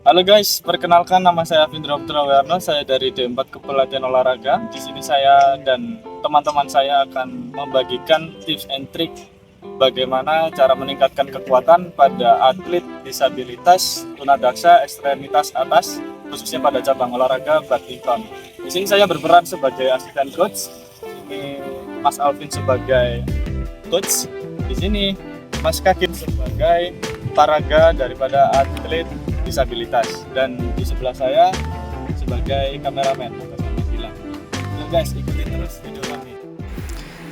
Halo guys, perkenalkan nama saya Vindra Putrawerno, saya dari D4 Kepelatihan Olahraga. Di sini saya dan teman-teman saya akan membagikan tips and trick bagaimana cara meningkatkan kekuatan pada atlet disabilitas, tunadaksa, ekstremitas atas, khususnya pada cabang olahraga badminton. Di sini saya berperan sebagai asisten coach. Ini Mas Alvin sebagai coach. Di sini Mas Kakin sebagai paraga daripada atlet disabilitas, dan di sebelah saya sebagai kameramen atau tampilan. Yuk guys, ikutin terus video kami.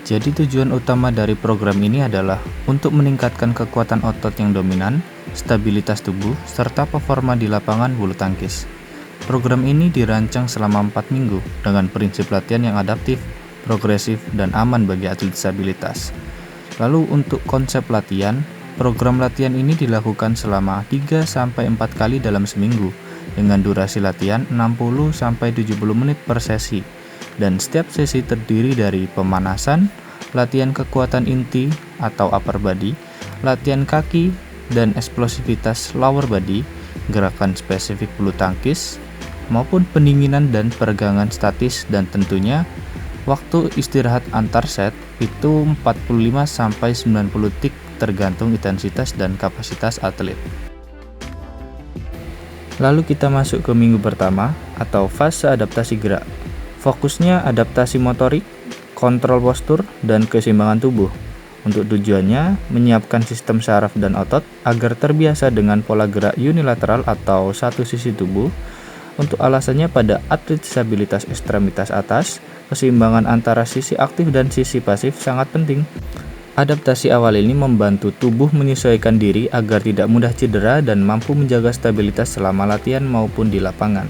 Jadi tujuan utama dari program ini adalah untuk meningkatkan kekuatan otot yang dominan, stabilitas tubuh, serta performa di lapangan bulu tangkis. Program ini dirancang selama 4 minggu dengan prinsip latihan yang adaptif, progresif, dan aman bagi atlet disabilitas. Lalu untuk konsep latihan, program latihan ini dilakukan selama 3-4 kali dalam seminggu dengan durasi latihan 60-70 menit per sesi, dan setiap sesi terdiri dari pemanasan, latihan kekuatan inti atau upper body, latihan kaki, dan eksplosivitas lower body, gerakan spesifik bulu tangkis, maupun pendinginan dan peregangan statis, dan tentunya waktu istirahat antar set itu 45-90 detik tergantung intensitas dan kapasitas atlet. Lalu kita masuk ke minggu pertama atau fase adaptasi gerak. Fokusnya adaptasi motorik, kontrol postur, dan keseimbangan tubuh. Untuk tujuannya, menyiapkan sistem saraf dan otot agar terbiasa dengan pola gerak unilateral atau satu sisi tubuh. Untuk alasannya pada atlet disabilitas ekstremitas atas, keseimbangan antara sisi aktif dan sisi pasif sangat penting. Adaptasi awal ini membantu tubuh menyesuaikan diri agar tidak mudah cedera dan mampu menjaga stabilitas selama latihan maupun di lapangan.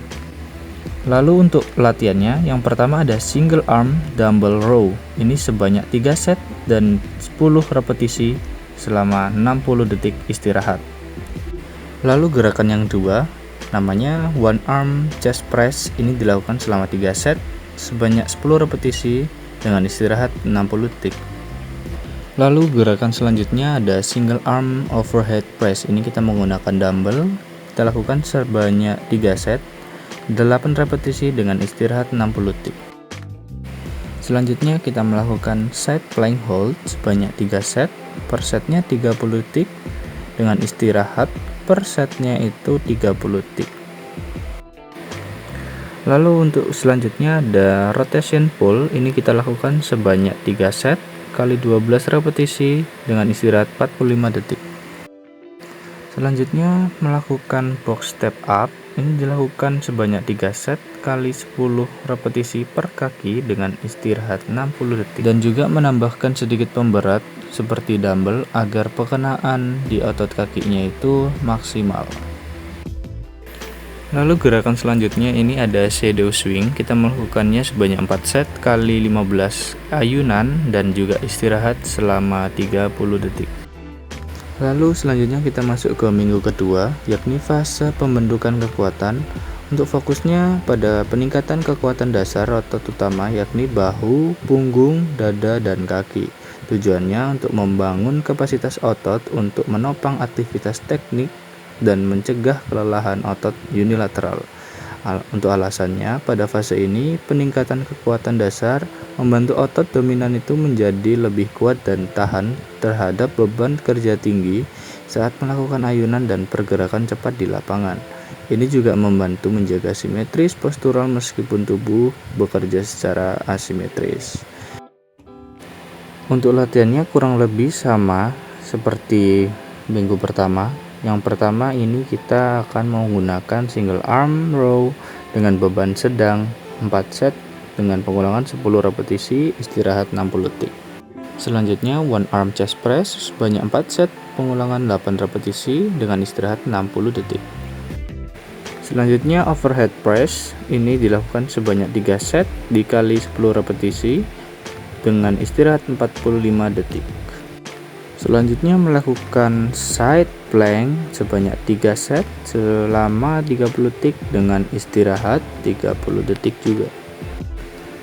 Lalu untuk latihannya, yang pertama ada single arm dumbbell row. Ini sebanyak 3 set dan 10 repetisi selama 60 detik istirahat. Lalu gerakan yang kedua, namanya one arm chest press. Ini dilakukan selama 3 set sebanyak 10 repetisi dengan istirahat 60 detik. Lalu gerakan selanjutnya ada single arm overhead press. Ini kita menggunakan dumbbell. Kita lakukan sebanyak 3 set 8 repetisi dengan istirahat 60 detik. Selanjutnya kita melakukan side plank hold sebanyak 3 set, per setnya 30 detik dengan istirahat per setnya itu 30 detik. Lalu untuk selanjutnya ada rotation pull. Ini kita lakukan sebanyak 3 set kali 12 repetisi dengan istirahat 45 detik. Selanjutnya melakukan box step up. Ini dilakukan sebanyak 3 set kali 10 repetisi per kaki dengan istirahat 60 detik, dan juga menambahkan sedikit pemberat seperti dumbbell agar pengenaan di otot kakinya itu maksimal. Lalu gerakan selanjutnya ini ada shadow swing. Kita melakukannya sebanyak 4 set kali 15 ayunan dan juga istirahat selama 30 detik. Lalu selanjutnya kita masuk ke minggu kedua, yakni fase pembentukan kekuatan. Untuk fokusnya pada peningkatan kekuatan dasar otot utama yakni bahu, punggung, dada, dan kaki. Tujuannya untuk membangun kapasitas otot untuk menopang aktivitas teknik dan mencegah kelelahan otot unilateral. Untuk alasannya, pada fase ini peningkatan kekuatan dasar membantu otot dominan itu menjadi lebih kuat dan tahan terhadap beban kerja tinggi saat melakukan ayunan dan pergerakan cepat di lapangan. Ini juga membantu menjaga simetris postural meskipun tubuh bekerja secara asimetris. Untuk latihannya kurang lebih sama seperti minggu pertama. Yang pertama ini kita akan menggunakan single arm row dengan beban sedang 4 set dengan pengulangan 10 repetisi, istirahat 60 detik. Selanjutnya one arm chest press sebanyak 4 set pengulangan 8 repetisi dengan istirahat 60 detik. Selanjutnya overhead press, ini dilakukan sebanyak 3 set dikali 10 repetisi dengan istirahat 45 detik. Selanjutnya melakukan side plank sebanyak 3 set selama 30 detik dengan istirahat 30 detik juga.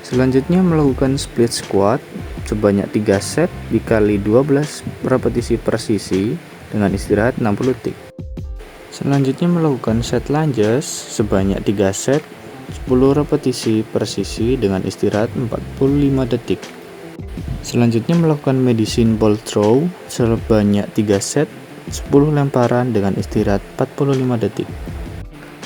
Selanjutnya melakukan split squat sebanyak 3 set dikali 12 repetisi per sisi dengan istirahat 60 detik. Selanjutnya melakukan set lunges sebanyak 3 set 10 repetisi per sisi dengan istirahat 45 detik. Selanjutnya melakukan medicine ball throw sebanyak 3 set 10 lemparan dengan istirahat 45 detik.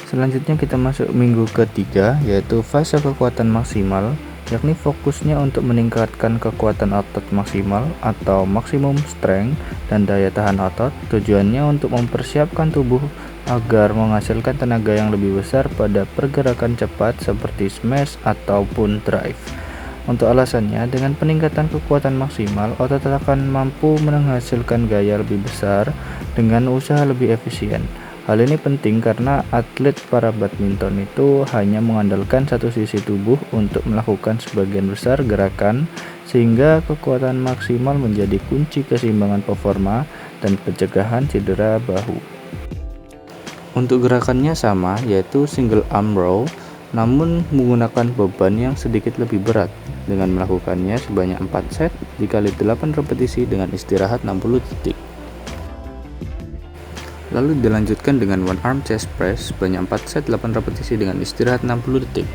Selanjutnya kita masuk minggu ketiga, yaitu fase kekuatan maksimal, yakni fokusnya untuk meningkatkan kekuatan otot maksimal atau maksimum strength dan daya tahan otot. Tujuannya untuk mempersiapkan tubuh agar menghasilkan tenaga yang lebih besar pada pergerakan cepat seperti smash ataupun drive. Untuk alasannya, dengan peningkatan kekuatan maksimal, otot akan mampu menghasilkan gaya lebih besar dengan usaha lebih efisien. Hal ini penting karena atlet para badminton itu hanya mengandalkan satu sisi tubuh untuk melakukan sebagian besar gerakan, sehingga kekuatan maksimal menjadi kunci keseimbangan performa dan pencegahan cedera bahu. Untuk gerakannya sama, yaitu single arm row, namun menggunakan beban yang sedikit lebih berat, dengan melakukannya sebanyak 4 set dikali 8 repetisi dengan istirahat 60 detik. Lalu dilanjutkan dengan one arm chest press sebanyak 4 set 8 repetisi dengan istirahat 60 detik.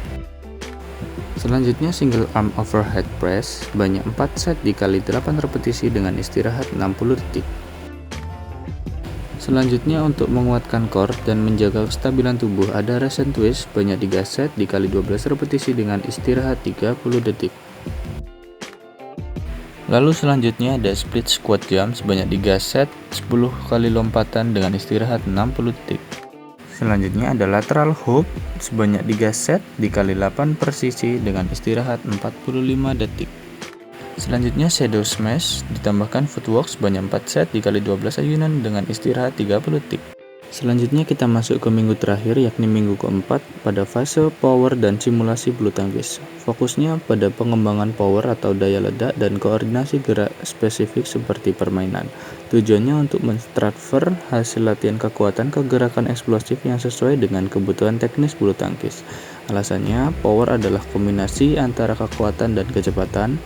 Selanjutnya single arm overhead press sebanyak 4 set dikali 8 repetisi dengan istirahat 60 detik. Selanjutnya untuk menguatkan core dan menjaga kestabilan tubuh ada Russian twist sebanyak 3 set dikali 12 repetisi dengan istirahat 30 detik. Lalu selanjutnya ada split squat jump sebanyak 3 set 10 kali lompatan dengan istirahat 60 detik. Selanjutnya ada lateral hook sebanyak 3 set dikali 8 per sisi dengan istirahat 45 detik. Selanjutnya shadow smash ditambahkan footwork sebanyak 4 set dikali 12 ayunan dengan istirahat 30 detik. Selanjutnya kita masuk ke minggu terakhir, yakni minggu keempat pada fase power dan simulasi bulu tangkis. Fokusnya pada pengembangan power atau daya ledak dan koordinasi gerak spesifik seperti permainan. Tujuannya untuk mentransfer hasil latihan kekuatan ke gerakan eksplosif yang sesuai dengan kebutuhan teknis bulu tangkis. Alasannya, power adalah kombinasi antara kekuatan dan kecepatan.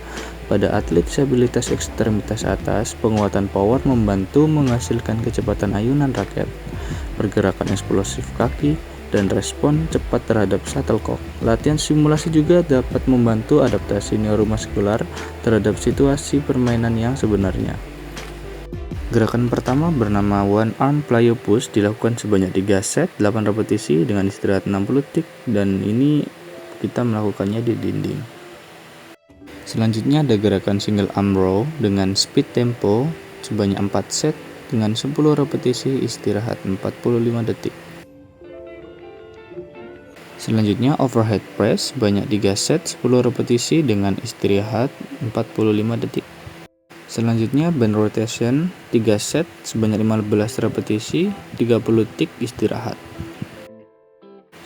Pada atlet disabilitas ekstremitas atas, penguatan power membantu menghasilkan kecepatan ayunan raket, pergerakan eksplosif kaki, dan respon cepat terhadap shuttlecock. Latihan simulasi juga dapat membantu adaptasi neuromuskular terhadap situasi permainan yang sebenarnya. Gerakan pertama bernama one arm plyo push dilakukan sebanyak 3 set 8 repetisi dengan istirahat 60 detik, dan ini kita melakukannya di dinding. Selanjutnya ada gerakan single arm row dengan speed tempo sebanyak 4 set dengan 10 repetisi istirahat 45 detik. Selanjutnya overhead press sebanyak 3 set 10 repetisi dengan istirahat 45 detik. Selanjutnya band rotation 3 set sebanyak 15 repetisi 30 detik istirahat.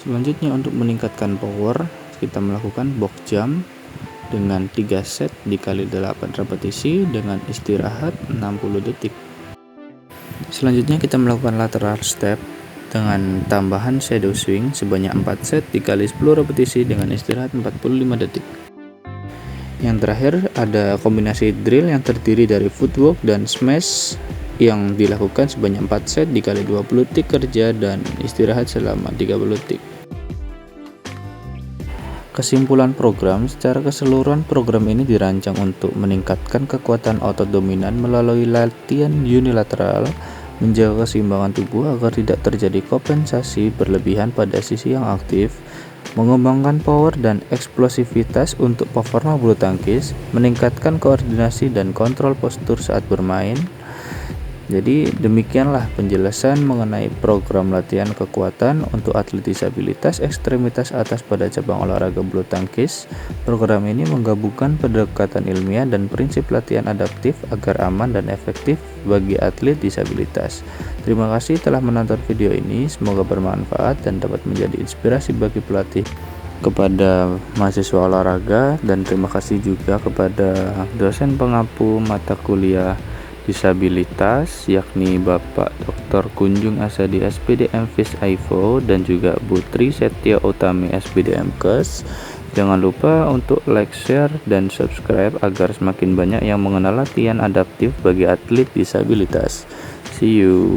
Selanjutnya untuk meningkatkan power, kita melakukan box jump dengan 3 set dikali 8 repetisi dengan istirahat 60 detik. Selanjutnya kita melakukan lateral step dengan tambahan shadow swing sebanyak 4 set dikali 10 repetisi dengan istirahat 45 detik. Yang terakhir ada kombinasi drill yang terdiri dari footwork dan smash yang dilakukan sebanyak 4 set dikali 20 detik kerja dan istirahat selama 30 detik. Kesimpulan program, secara keseluruhan program ini dirancang untuk meningkatkan kekuatan otot dominan melalui latihan unilateral, menjaga keseimbangan tubuh agar tidak terjadi kompensasi berlebihan pada sisi yang aktif, mengembangkan power dan eksplosivitas untuk performa bulu tangkis, meningkatkan koordinasi dan kontrol postur saat bermain. Jadi demikianlah penjelasan mengenai program latihan kekuatan untuk atlet disabilitas ekstremitas atas pada cabang olahraga bulu tangkis. Program ini menggabungkan pendekatan ilmiah dan prinsip latihan adaptif agar aman dan efektif bagi atlet disabilitas. Terima kasih telah menonton video ini, semoga bermanfaat dan dapat menjadi inspirasi bagi pelatih kepada mahasiswa olahraga, dan terima kasih juga kepada dosen pengampu mata kuliah disabilitas yakni Bapak Dr. Kunjung Asadi SPDM Fis Aivo dan juga Bu Tri Setya Utami SPDM Kes. Jangan lupa untuk like, share, dan subscribe agar semakin banyak yang mengenal latihan adaptif bagi atlet disabilitas. See you.